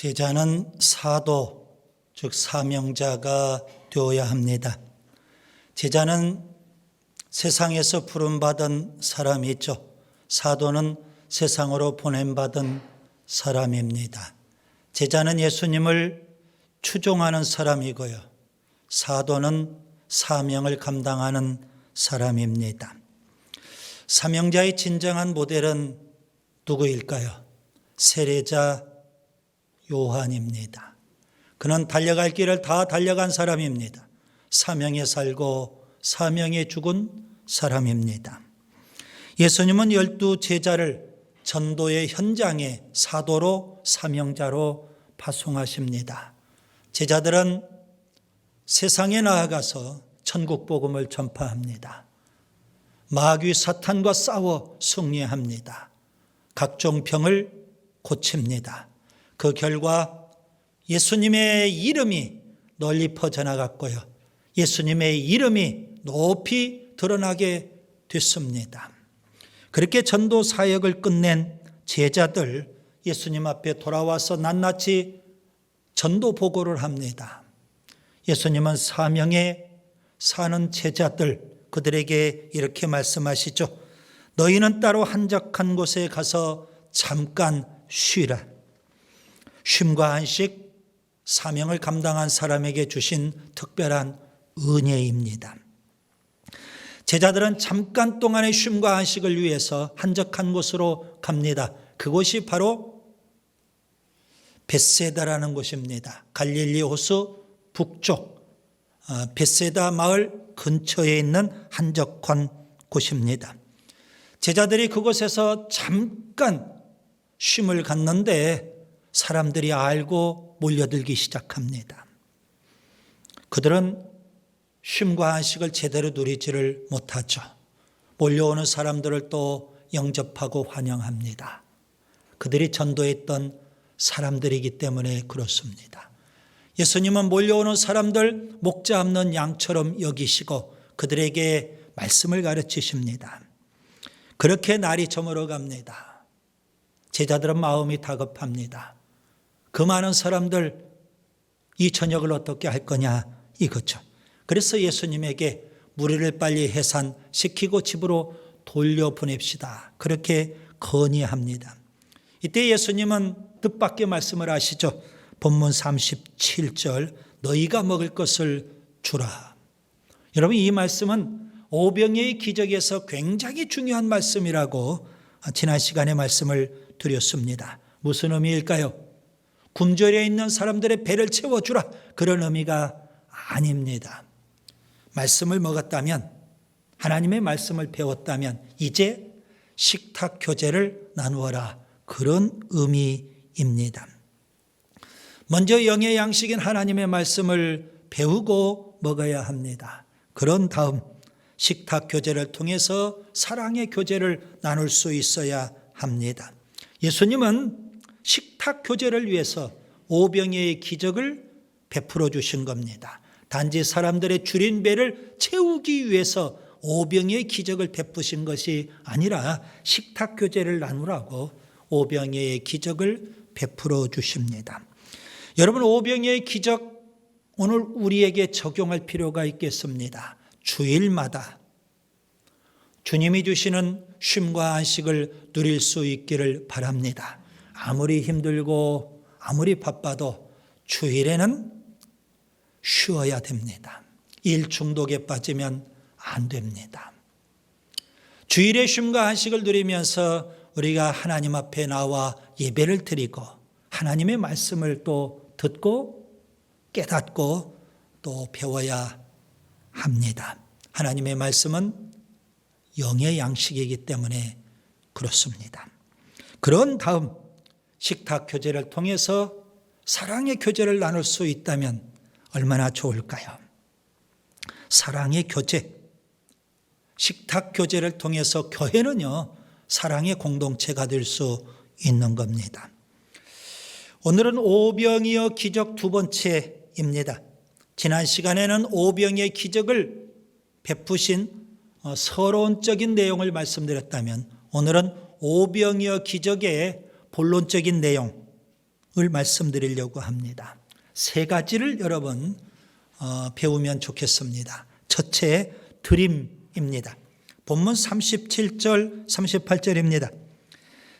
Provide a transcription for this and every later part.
제자는 사도, 즉 사명자가 되어야 합니다. 제자는 세상에서 부름받은 사람이죠. 사도는 세상으로 보냄받은 사람입니다. 제자는 예수님을 추종하는 사람이고요. 사도는 사명을 감당하는 사람입니다. 사명자의 진정한 모델은 누구일까요? 세례자 요한입니다. 그는 달려갈 길을 다 달려간 사람입니다. 사명에 살고 사명에 죽은 사람입니다. 예수님은 12 제자를 전도의 현장에 사도로 사명자로 파송하십니다. 제자들은 세상에 나아가서 천국 복음을 전파합니다. 마귀 사탄과 싸워 승리합니다. 각종 병을 고칩니다. 그 결과 예수님의 이름이 널리 퍼져나갔고요. 예수님의 이름이 높이 드러나게 됐습니다. 그렇게 전도 사역을 끝낸 제자들, 예수님 앞에 돌아와서 낱낱이 전도 보고를 합니다. 예수님은 사명에 사는 제자들, 그들에게 이렇게 말씀하시죠. 너희는 따로 한적한 곳에 가서 잠깐 쉬라. 쉼과 안식, 사명을 감당한 사람에게 주신 특별한 은혜입니다. 제자들은 잠깐 동안의 쉼과 안식을 위해서 한적한 곳으로 갑니다. 그곳이 바로 벳세다라는 곳입니다. 갈릴리 호수 북쪽 벳세다 마을 근처에 있는 한적한 곳입니다. 제자들이 그곳에서 잠깐 쉼을 갖는데 사람들이 알고 몰려들기 시작합니다. 그들은 쉼과 안식을 제대로 누리지를 못하죠. 몰려오는 사람들을 또 영접하고 환영합니다. 그들이 전도했던 사람들이기 때문에 그렇습니다. 예수님은 몰려오는 사람들 목자 없는 양처럼 여기시고 그들에게 말씀을 가르치십니다. 그렇게 날이 저물어 갑니다. 제자들은 마음이 다급합니다. 그 많은 사람들 이 저녁을 어떻게 할 거냐 이거죠. 그래서 예수님에게 무리를 빨리 해산시키고 집으로 돌려보냅시다. 그렇게 건의합니다. 이때 예수님은 뜻밖의 말씀을 하시죠. 본문 37절 너희가 먹을 것을 주라. 여러분 이 말씀은 오병이의 기적에서 굉장히 중요한 말씀이라고 지난 시간에 말씀을 드렸습니다. 무슨 의미일까요? 굶주려 있는 사람들의 배를 채워주라. 그런 의미가 아닙니다. 말씀을 먹었다면, 하나님의 말씀을 배웠다면 이제 식탁 교제를 나누어라. 그런 의미입니다. 먼저 영의 양식인 하나님의 말씀을 배우고 먹어야 합니다. 그런 다음 식탁 교제를 통해서 사랑의 교제를 나눌 수 있어야 합니다. 예수님은 식탁 교제를 위해서 오병이의 기적을 베풀어 주신 겁니다. 단지 사람들의 줄인 배를 채우기 위해서 오병이의 기적을 베푸신 것이 아니라 식탁 교제를 나누라고 오병이의 기적을 베풀어 주십니다. 여러분 오병이의 기적 오늘 우리에게 적용할 필요가 있겠습니다. 주일마다 주님이 주시는 쉼과 안식을 누릴 수 있기를 바랍니다. 아무리 힘들고 아무리 바빠도 주일에는 쉬어야 됩니다. 일 중독에 빠지면 안 됩니다. 주일에 쉼과 안식을 누리면서 우리가 하나님 앞에 나와 예배를 드리고 하나님의 말씀을 또 듣고 깨닫고 또 배워야 합니다. 하나님의 말씀은 영의 양식이기 때문에 그렇습니다. 그런 다음 식탁 교제를 통해서 사랑의 교제를 나눌 수 있다면 얼마나 좋을까요? 사랑의 교제, 식탁 교제를 통해서 교회는요 사랑의 공동체가 될 수 있는 겁니다. 오늘은 오병이어 기적 두 번째입니다. 지난 시간에는 오병이의 기적을 베푸신 서론적인 내용을 말씀드렸다면 오늘은 오병이어 기적의 본론적인 내용, 말씀드리려고 합니다. 세 가지를 여러분 배우면 좋겠습니다. 첫째, 드림입니다. 본문 37절 38절입니다.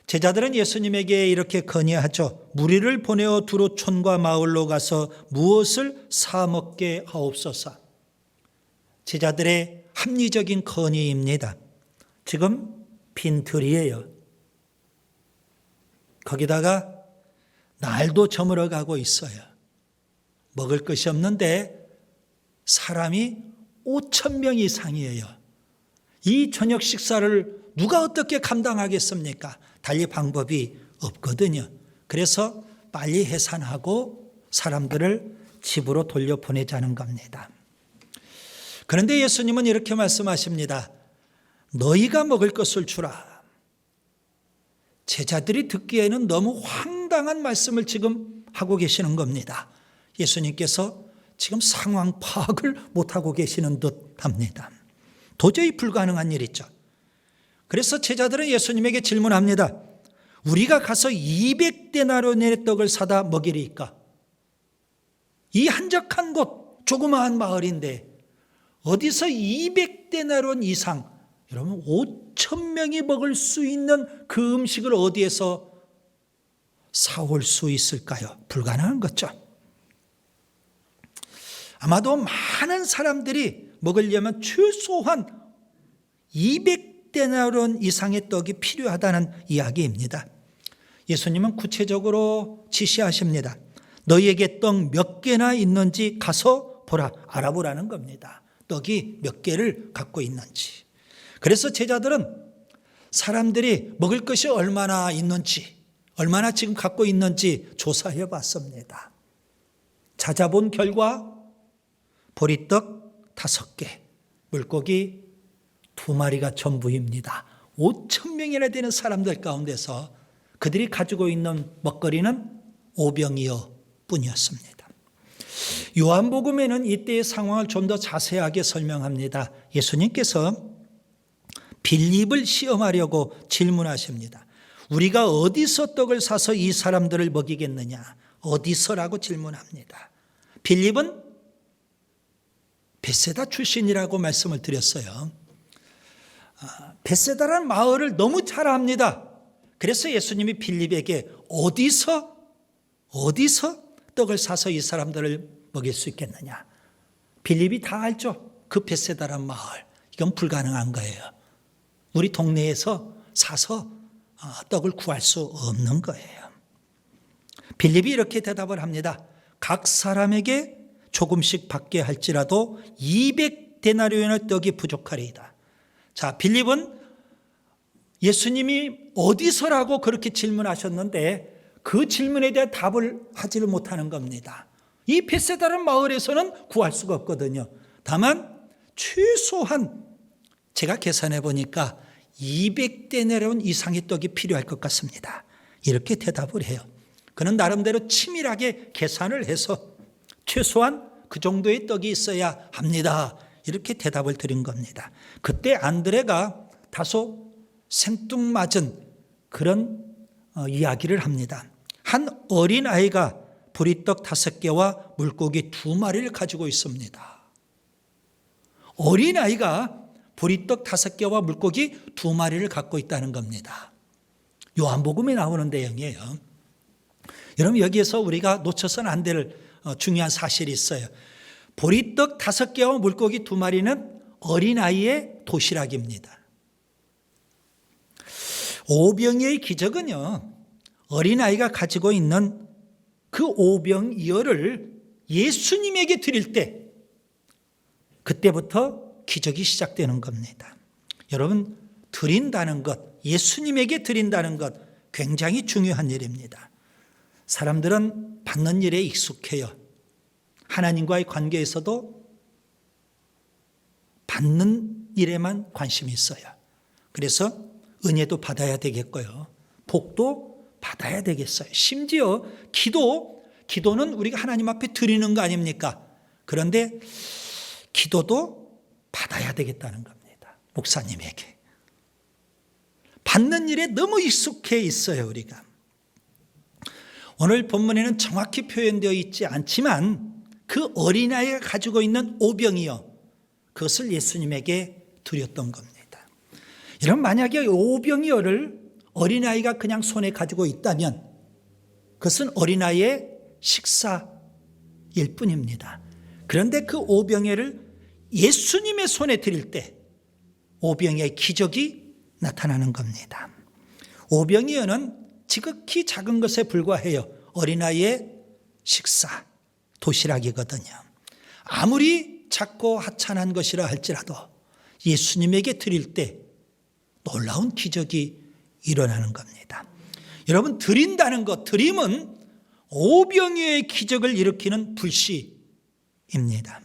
제자들은 예수님에게 이렇게 건의하죠. 무리를 보내어 두로 촌과 마을로 가서 무엇을 사 먹게 하옵소서. 제자들의 합리적인 건의입니다. 지금 빈 들이에요. 거기다가 날도 저물어 가고 있어요. 먹을 것이 없는데 사람이 5,000명 이상이에요. 이 저녁 식사를 누가 어떻게 감당하겠습니까? 달리 방법이 없거든요. 그래서 빨리 해산하고 사람들을 집으로 돌려보내자는 겁니다. 그런데 예수님은 이렇게 말씀하십니다. 너희가 먹을 것을 주라. 제자들이 듣기에는 너무 황당한 말씀을 지금 하고 계시는 겁니다. 예수님께서 지금 상황 파악을 못하고 계시는 듯 합니다. 도저히 불가능한 일이죠. 그래서 제자들은 예수님에게 질문합니다. 우리가 가서 200데나리온의 떡을 사다 먹이리까? 이 한적한 곳, 조그마한 마을인데 어디서 200데나리온 이상, 여러분 5,000명이 먹을 수 있는 그 음식을 어디에서 사올 수 있을까요? 불가능한 거죠. 아마도 많은 사람들이 먹으려면 최소한 200데나리온 이상의 떡이 필요하다는 이야기입니다. 예수님은 구체적으로 지시하십니다. 너희에게 떡 몇 개나 있는지 가서 보라, 알아보라는 겁니다. 떡이 몇 개를 갖고 있는지. 그래서 제자들은 사람들이 먹을 것이 얼마나 있는지, 얼마나 지금 갖고 있는지 조사해 봤습니다. 찾아본 결과 보리떡 5개, 물고기 2마리가 전부입니다. 5,000명이나 되는 사람들 가운데서 그들이 가지고 있는 먹거리는 5병이어 뿐이었습니다. 요한복음에는 이때의 상황을 좀 더 자세하게 설명합니다. 예수님께서 빌립을 시험하려고 질문하십니다. 우리가 어디서 떡을 사서 이 사람들을 먹이겠느냐? 어디서라고 질문합니다. 빌립은 벳세다 출신이라고 말씀을 드렸어요. 벳세다라는 마을을 너무 잘 압니다. 그래서 예수님이 빌립에게 어디서 떡을 사서 이 사람들을 먹일 수 있겠느냐? 빌립이 다 알죠. 그 벳세다라는 마을. 이건 불가능한 거예요. 우리 동네에서 사서 떡을 구할 수 없는 거예요. 빌립이 이렇게 대답을 합니다. 각 사람에게 조금씩 받게 할지라도 200데나리온의 떡이 부족하리이다. 자, 빌립은 예수님이 어디서라고 그렇게 질문하셨는데 그 질문에 대한 답을 하지를 못하는 겁니다. 이 벳세다라는 마을에서는 구할 수가 없거든요. 다만 최소한 제가 계산해 보니까 200데나리온 이상의 떡이 필요할 것 같습니다. 이렇게 대답을 해요. 그는 나름대로 치밀하게 계산을 해서 최소한 그 정도의 떡이 있어야 합니다. 이렇게 대답을 드린 겁니다. 그때 안드레가 다소 생뚱맞은 그런 이야기를 합니다. 한 어린아이가 보리떡 5개와 물고기 2마리를 가지고 있습니다. 어린아이가 보리떡 5개와 물고기 2마리를 갖고 있다는 겁니다. 요한복음에 나오는 내용이에요. 여러분, 여기에서 우리가 놓쳐서는 안 될 중요한 사실이 있어요. 보리떡 5개와 물고기 2마리는 어린아이의 도시락입니다. 오병이어의 기적은요, 어린아이가 가지고 있는 그 오병이어를 예수님에게 드릴 때 그때부터 기적이 시작되는 겁니다. 여러분, 드린다는 것, 예수님에게 드린다는 것 굉장히 중요한 일입니다. 사람들은 받는 일에 익숙해요. 하나님과의 관계에서도 받는 일에만 관심이 있어요. 그래서 은혜도 받아야 되겠고요. 복도 받아야 되겠어요. 심지어 기도는 우리가 하나님 앞에 드리는 거 아닙니까? 그런데 기도도 받아야 되겠다는 겁니다. 목사님에게. 받는 일에 너무 익숙해 있어요, 우리가. 오늘 본문에는 정확히 표현되어 있지 않지만 그 어린아이가 가지고 있는 오병이어, 그것을 예수님에게 드렸던 겁니다. 여러분, 만약에 오병이어를 어린아이가 그냥 손에 가지고 있다면 그것은 어린아이의 식사일 뿐입니다. 그런데 그 오병이어를 예수님의 손에 드릴 때 오병이어의 기적이 나타나는 겁니다. 오병이어는 지극히 작은 것에 불과해요. 어린아이의 식사, 도시락이거든요. 아무리 작고 하찮은 것이라 할지라도 예수님에게 드릴 때 놀라운 기적이 일어나는 겁니다. 여러분, 드린다는 것, 드림은 오병이어의 기적을 일으키는 불씨입니다.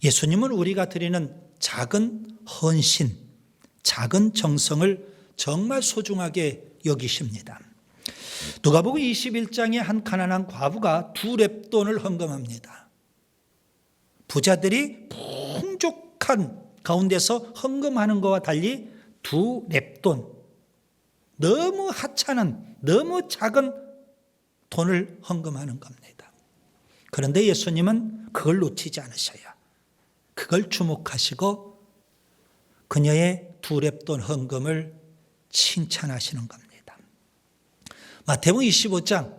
예수님은 우리가 드리는 작은 헌신, 작은 정성을 정말 소중하게 여기십니다. 누가복음 21장에 한 가난한 과부가 2렙돈을 헌금합니다. 부자들이 풍족한 가운데서 헌금하는 것과 달리 2렙돈, 너무 하찮은, 너무 작은 돈을 헌금하는 겁니다. 그런데 예수님은 그걸 놓치지 않으셔요. 그걸 주목하시고 그녀의 2렙돈 헌금을 칭찬하시는 겁니다. 마태복음 25장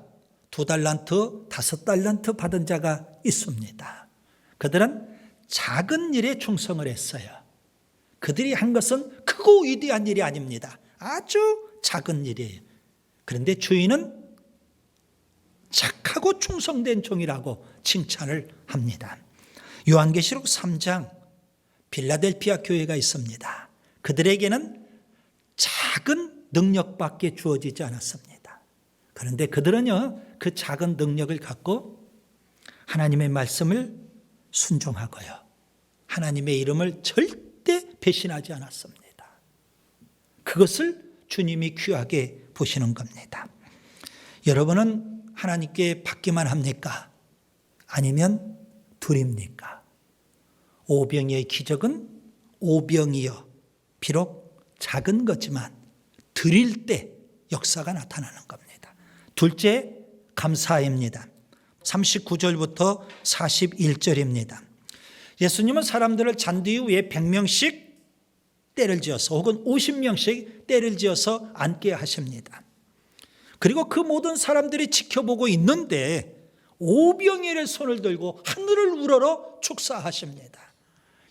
2달란트, 5달란트 받은 자가 있습니다. 그들은 작은 일에 충성을 했어요. 그들이 한 것은 크고 위대한 일이 아닙니다. 아주 작은 일이에요. 그런데 주인은 착하고 충성된 종이라고 칭찬을 합니다. 요한계시록 3장 빌라델피아 교회가 있습니다. 그들에게는 작은 능력밖에 주어지지 않았습니다. 그런데 그들은요, 그 작은 능력을 갖고 하나님의 말씀을 순종하고요, 하나님의 이름을 절대 배신하지 않았습니다. 그것을 주님이 귀하게 보시는 겁니다. 여러분은 하나님께 받기만 합니까? 아니면 드립니까? 오병이어의 기적은 오병이어, 비록 작은 거지만 드릴 때 역사가 나타나는 겁니다. 둘째, 감사입니다. 39절부터 41절입니다. 예수님은 사람들을 잔디 위에 100명씩 때를 지어서 혹은 50명씩 때를 지어서 앉게 하십니다. 그리고 그 모든 사람들이 지켜보고 있는데 오병이어의 손을 들고 하늘을 우러러 축사하십니다.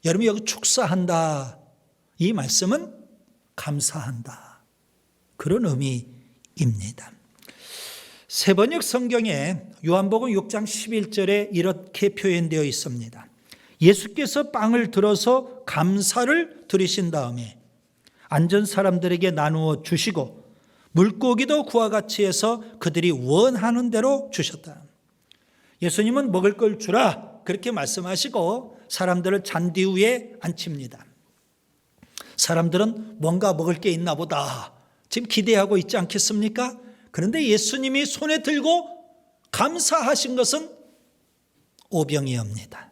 여러분, 여기 축사한다, 이 말씀은 감사한다, 그런 의미입니다. 세번역 성경에 요한복음 6장 11절에 이렇게 표현되어 있습니다. 예수께서 빵을 들어서 감사를 드리신 다음에 앉은 사람들에게 나누어 주시고 물고기도 그와 같이 해서 그들이 원하는 대로 주셨다. 예수님은 먹을 걸 주라, 그렇게 말씀하시고 사람들을 잔디 위에 앉힙니다. 사람들은 뭔가 먹을 게 있나 보다 지금 기대하고 있지 않겠습니까? 그런데 예수님이 손에 들고 감사하신 것은 오병이어입니다.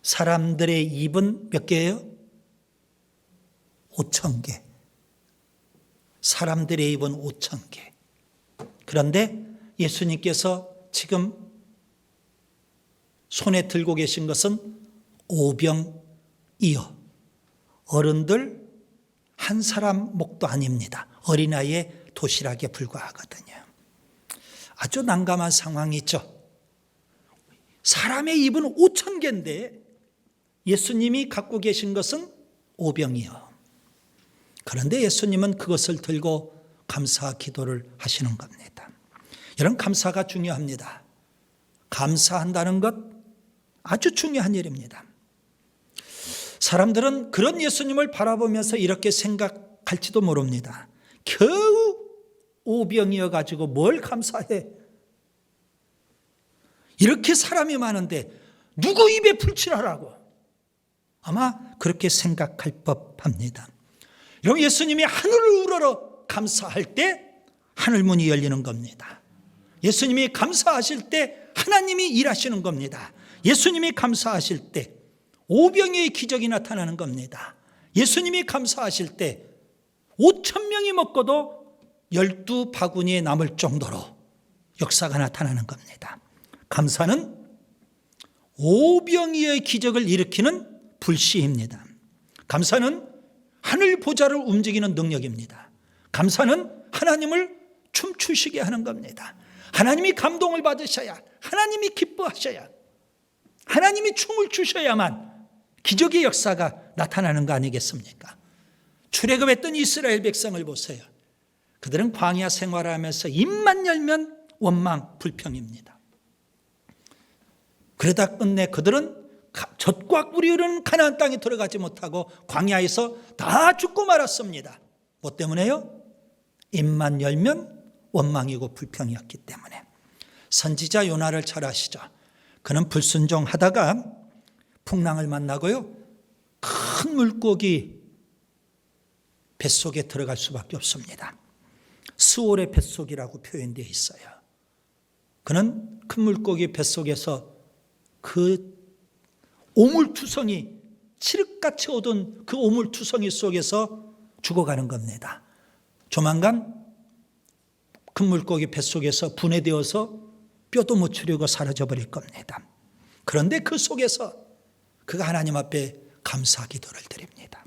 사람들의 입은 몇 개예요? 5,000개. 사람들의 입은 5,000개. 그런데 예수님께서 지금 손에 들고 계신 것은 오병이어. 어른들 한 사람 목도 아닙니다. 어린아이의 도시락에 불과하거든요. 아주 난감한 상황이죠. 사람의 입은 5,000개인데 예수님이 갖고 계신 것은 오병이어. 그런데 예수님은 그것을 들고 감사 기도를 하시는 겁니다. 여러분, 감사가 중요합니다. 감사한다는 것 아주 중요한 일입니다. 사람들은 그런 예수님을 바라보면서 이렇게 생각할지도 모릅니다. 겨우 오병이어 가지고 뭘 감사해? 이렇게 사람이 많은데 누구 입에 풀칠하라고? 아마 그렇게 생각할 법합니다. 여러분, 예수님이 하늘을 우러러 감사할 때 하늘 문이 열리는 겁니다. 예수님이 감사하실 때 하나님이 일하시는 겁니다. 예수님이 감사하실 때 오병이어의 기적이 나타나는 겁니다. 예수님이 감사하실 때 5,000명이 먹고도 12바구니에 남을 정도로 역사가 나타나는 겁니다. 감사는 오병이어의 기적을 일으키는 불씨입니다. 감사는 하늘 보좌를 움직이는 능력입니다. 감사는 하나님을 춤추시게 하는 겁니다. 하나님이 감동을 받으셔야, 하나님이 기뻐하셔야, 하나님이 춤을 추셔야만 기적의 역사가 나타나는 거 아니겠습니까? 출애굽했던 이스라엘 백성을 보세요. 그들은 광야 생활을 하면서 입만 열면 원망, 불평입니다. 그러다 끝내 그들은 젖과 꿀이 흐르는 가나안 땅에 들어가지 못하고 광야에서 다 죽고 말았습니다. 뭐 때문에요? 입만 열면 원망이고 불평이었기 때문에. 선지자 요나를 잘 아시죠? 그는 불순종하다가 풍랑을 만나고요, 큰 물고기 뱃속에 들어갈 수밖에 없습니다. 스올의 뱃속이라고 표현되어 있어요. 그는 큰 물고기 뱃속에서 그 오물투성이, 칠흑같이 얻은 그 오물투성이 속에서 죽어가는 겁니다. 조만간 큰 물고기 뱃속에서 분해되어서 뼈도 못 추리고 사라져버릴 겁니다. 그런데 그 속에서 그가 하나님 앞에 감사 기도를 드립니다.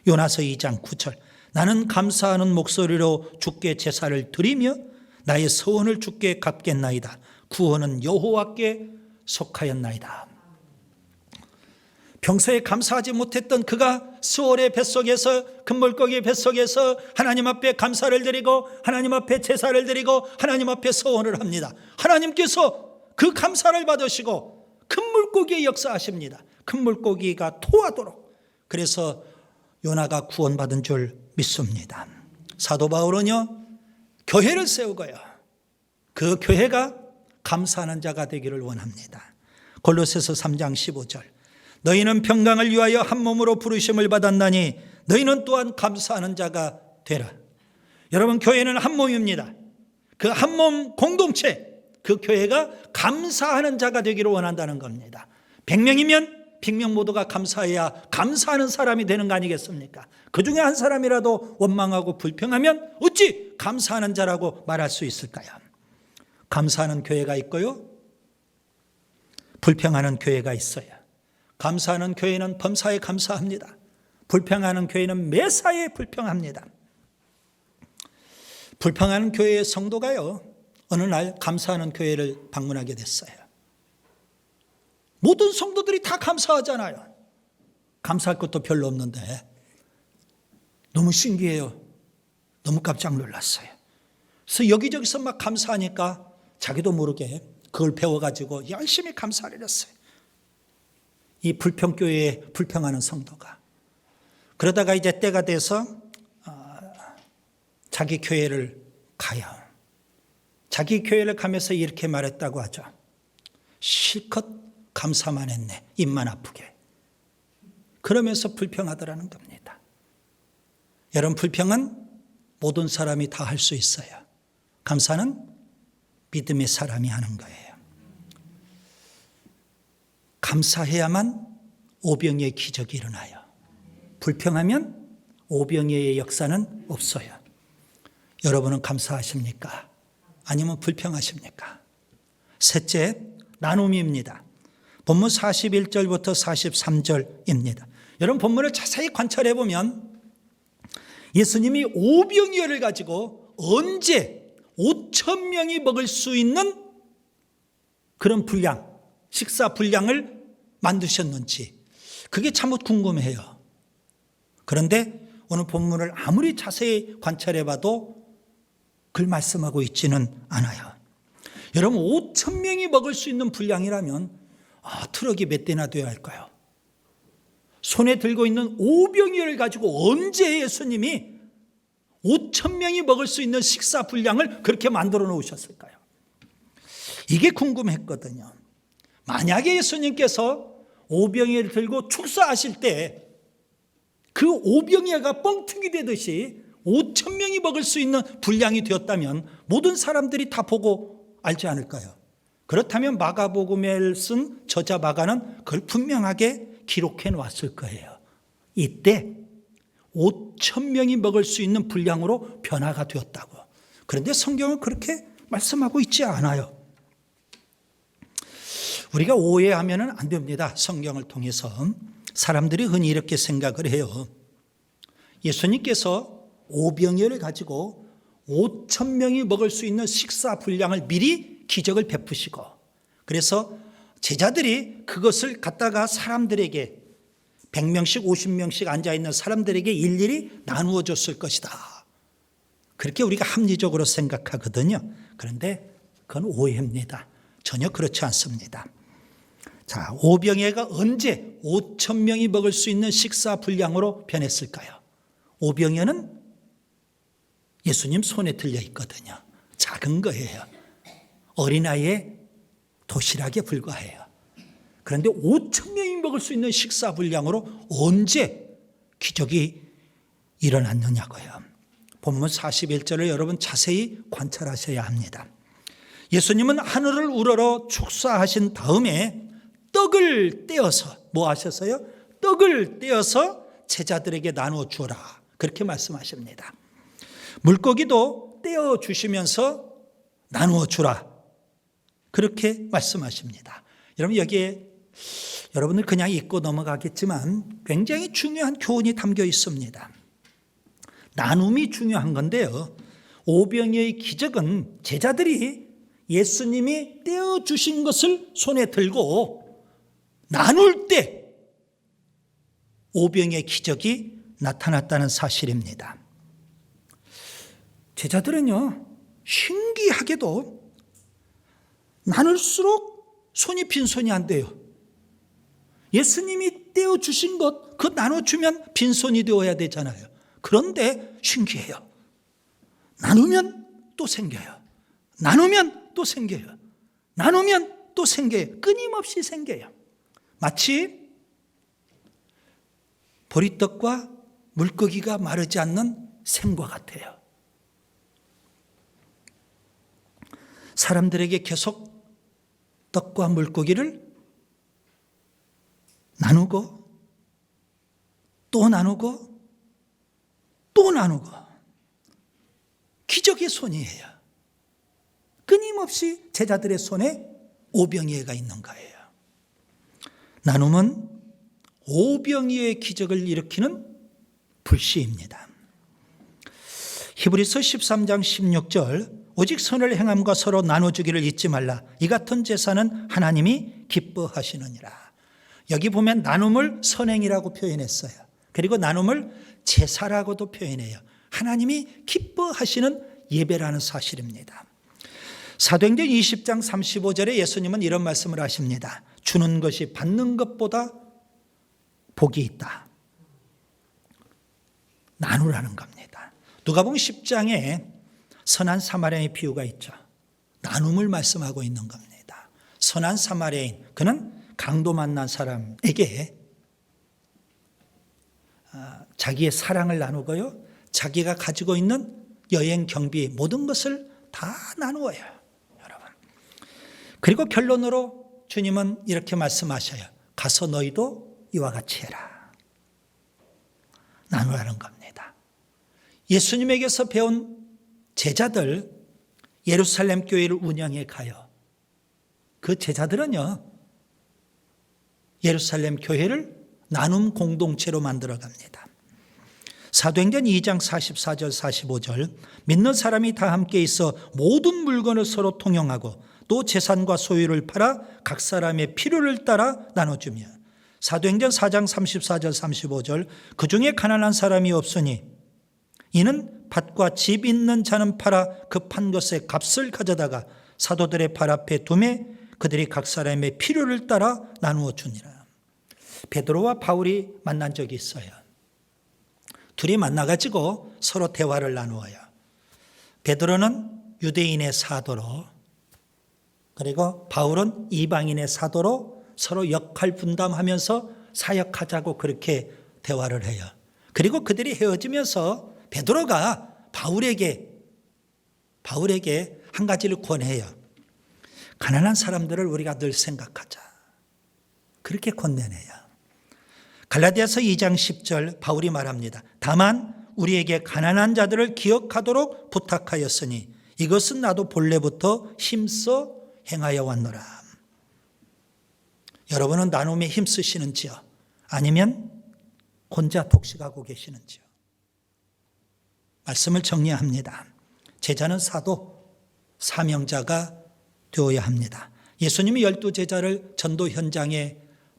요나서 2장 9절, 나는 감사하는 목소리로 주께 제사를 드리며 나의 서원을 주께 갚겠나이다. 구원은 여호와께 속하였나이다. 평소에 감사하지 못했던 그가 스올의 뱃속에서, 금물고기의 뱃속에서 하나님 앞에 감사를 드리고 하나님 앞에 제사를 드리고 하나님 앞에 서원을 합니다. 하나님께서 그 감사를 받으시고 큰 물고기에 역사하십니다. 큰 물고기가 토하도록. 그래서 요나가 구원받은 줄 믿습니다. 사도 바울은요, 교회를 세우고요, 그 교회가 감사하는 자가 되기를 원합니다. 골로새서 3장 15절, 너희는 평강을 위하여 한 몸으로 부르심을 받았나니 너희는 또한 감사하는 자가 되라. 여러분, 교회는 한 몸입니다. 그 한 몸 공동체, 그 교회가 감사하는 자가 되기를 원한다는 겁니다. 100명이면 100명 모두가 감사해야 감사하는 사람이 되는 거 아니겠습니까? 그 중에 한 사람이라도 원망하고 불평하면 어찌 감사하는 자라고 말할 수 있을까요? 감사하는 교회가 있고요, 불평하는 교회가 있어요. 감사하는 교회는 범사에 감사합니다. 불평하는 교회는 매사에 불평합니다. 불평하는 교회의 성도가요, 어느 날 감사하는 교회를 방문하게 됐어요. 모든 성도들이 다 감사하잖아요. 감사할 것도 별로 없는데 너무 신기해요. 너무 깜짝 놀랐어요. 그래서 여기저기서 막 감사하니까 자기도 모르게 그걸 배워가지고 열심히 감사를 했어요. 이 불평교회에 불평하는 성도가. 그러다가 이제 때가 돼서 자기 교회를 가요. 자기 교회를 가면서 이렇게 말했다고 하죠. 실컷 감사만 했네, 입만 아프게. 그러면서 불평하더라는 겁니다. 여러분, 불평은 모든 사람이 다 할 수 있어요. 감사는 믿음의 사람이 하는 거예요. 감사해야만 오병이어의 기적이 일어나요. 불평하면 오병이어의 역사는 없어요. 여러분은 감사하십니까? 아니면 불평하십니까? 셋째, 나눔입니다. 본문 41절부터 43절입니다. 여러분, 본문을 자세히 관찰해 보면 예수님이 오병이어를 가지고 언제 5,000명이 먹을 수 있는 그런 분량, 식사 분량을 만드셨는지 그게 참으로 궁금해요. 그런데 오늘 본문을 아무리 자세히 관찰해 봐도 그걸 말씀하고 있지는 않아요. 여러분, 5,000명이 먹을 수 있는 분량이라면 트럭이 몇 대나 되어야 할까요? 손에 들고 있는 오병이어를 가지고 언제 예수님이 5,000명이 먹을 수 있는 식사 분량을 그렇게 만들어 놓으셨을까요? 이게 궁금했거든요. 만약에 예수님께서 오병이어를 들고 축사하실 때 그 오병이어가 뻥튀기 되듯이 5,000명이 먹을 수 있는 분량이 되었다면 모든 사람들이 다 보고 알지 않을까요? 그렇다면 마가복음을 쓴 저자 마가는 그걸 분명하게 기록해 놓았을 거예요. 이때 5,000명이 먹을 수 있는 분량으로 변화가 되었다고. 그런데 성경은 그렇게 말씀하고 있지 않아요. 우리가 오해하면 안 됩니다. 성경을 통해서. 사람들이 흔히 이렇게 생각을 해요. 예수님께서 오병이어를 가지고 5천 명이 먹을 수 있는 식사 분량을 미리 기적을 베푸시고, 그래서 제자들이 그것을 갖다가 사람들에게 100명씩 50명씩 앉아있는 사람들에게 일일이 나누어 줬을 것이다. 그렇게 우리가 합리적으로 생각하거든요. 그런데 그건 오해입니다. 전혀 그렇지 않습니다. 자, 오병이어가 언제 5천 명이 먹을 수 있는 식사 분량으로 변했을까요? 오병이어는 예수님 손에 들려 있거든요. 작은 거예요. 어린아이의 도시락에 불과해요. 그런데 5천 명이 먹을 수 있는 식사 분량으로 언제 기적이 일어났느냐고요. 본문 41절을 여러분 자세히 관찰하셔야 합니다. 예수님은 하늘을 우러러 축사하신 다음에 떡을 떼어서 뭐 하셨어요? 떡을 떼어서 제자들에게 나누어 주어라. 그렇게 말씀하십니다. 물고기도 떼어 주시면서 나누어 주라. 그렇게 말씀하십니다. 여러분, 여기에 여러분들 그냥 읽고 넘어가겠지만 굉장히 중요한 교훈이 담겨 있습니다. 나눔이 중요한 건데요. 오병이어의 기적은 제자들이 예수님이 떼어 주신 것을 손에 들고 나눌 때 오병이어의 기적이 나타났다는 사실입니다. 제자들은요, 신기하게도 나눌수록 손이 빈손이 안 돼요. 예수님이 떼어주신 것, 그거 나눠주면 빈손이 되어야 되잖아요. 그런데 신기해요. 나누면 또 생겨요. 나누면 또 생겨요. 나누면 또 생겨요. 끊임없이 생겨요. 마치 보리떡과 물고기가 마르지 않는 샘과 같아요. 사람들에게 계속 떡과 물고기를 나누고 또 나누고 또 나누고 기적의 손이에요. 끊임없이 제자들의 손에 오병이어가 있는 거예요. 나눔은 오병이어의 기적을 일으키는 불씨입니다. 히브리서 13장 16절 오직 선을 행함과 서로 나눠주기를 잊지 말라. 이 같은 제사는 하나님이 기뻐하시느니라. 여기 보면 나눔을 선행이라고 표현했어요. 그리고 나눔을 제사라고도 표현해요. 하나님이 기뻐하시는 예배라는 사실입니다. 사도행전 20장 35절에 예수님은 이런 말씀을 하십니다. 주는 것이 받는 것보다 복이 있다. 나누라는 겁니다. 누가복음 10장에 선한 사마리아인의 비유가 있죠. 나눔을 말씀하고 있는 겁니다. 선한 사마리아인, 그는 강도 만난 사람에게 자기의 사랑을 나누고요, 자기가 가지고 있는 여행 경비 모든 것을 다 나누어요, 여러분. 그리고 결론으로 주님은 이렇게 말씀하셔요. 가서 너희도 이와 같이 해라. 나누라는 겁니다. 예수님에게서 배운 제자들, 예루살렘 교회를 운영해 가요. 그 제자들은요, 예루살렘 교회를 나눔 공동체로 만들어 갑니다. 사도행전 2장 44절 45절 믿는 사람이 다 함께 있어 모든 물건을 서로 통용하고 또 재산과 소유를 팔아 각 사람의 필요를 따라 나눠주며 사도행전 4장 34절 35절 그 중에 가난한 사람이 없으니 이는 밭과 집 있는 자는 팔아 그 판 것의 값을 가져다가 사도들의 발 앞에 두매 그들이 각 사람의 필요를 따라 나누어 주니라. 베드로와 바울이 만난 적이 있어요. 둘이 만나가지고 서로 대화를 나누어요. 베드로는 유대인의 사도로, 그리고 바울은 이방인의 사도로 서로 역할 분담하면서 사역하자고 그렇게 대화를 해요. 그리고 그들이 헤어지면서 베드로가 바울에게 한 가지를 권해요. 가난한 사람들을 우리가 늘 생각하자. 그렇게 권면해요. 갈라디아서 2장 10절 바울이 말합니다. 다만 우리에게 가난한 자들을 기억하도록 부탁하였으니 이것은 나도 본래부터 힘써 행하여 왔노라. 여러분은 나눔에 힘쓰시는지요? 아니면 혼자 독식하고 계시는지요? 말씀을 정리합니다. 제자는 사도, 사명자가 되어야 합니다. 예수님이 12제자를 전도 현장에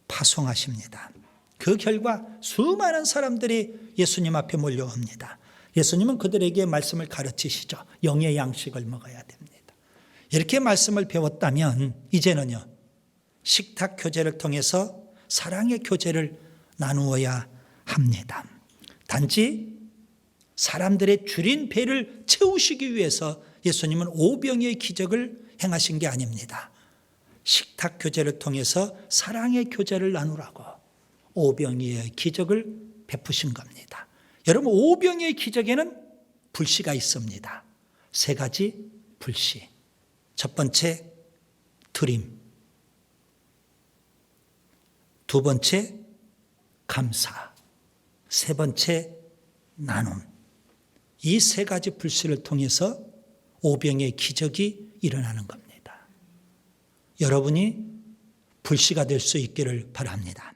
파송하십니다. 그 결과 수많은 사람들이 예수님 앞에 몰려옵니다. 예수님은 그들에게 말씀을 가르치시죠. 영의 양식을 먹어야 됩니다. 이렇게 말씀을 배웠다면 이제는요, 식탁 교제를 통해서 사랑의 교제를 나누어야 합니다. 단지 사람들의 줄인 배를 채우시기 위해서 예수님은 오병이의 기적을 행하신 게 아닙니다. 식탁 교제를 통해서 사랑의 교제를 나누라고 오병이의 기적을 베푸신 겁니다. 여러분, 오병이의 기적에는 불씨가 있습니다. 3가지 불씨. 첫 번째, 드림. 2번째, 감사. 3번째, 나눔. 이 3가지 불씨를 통해서 오병이의 기적이 일어나는 겁니다. 여러분이 불씨가 될 수 있기를 바랍니다.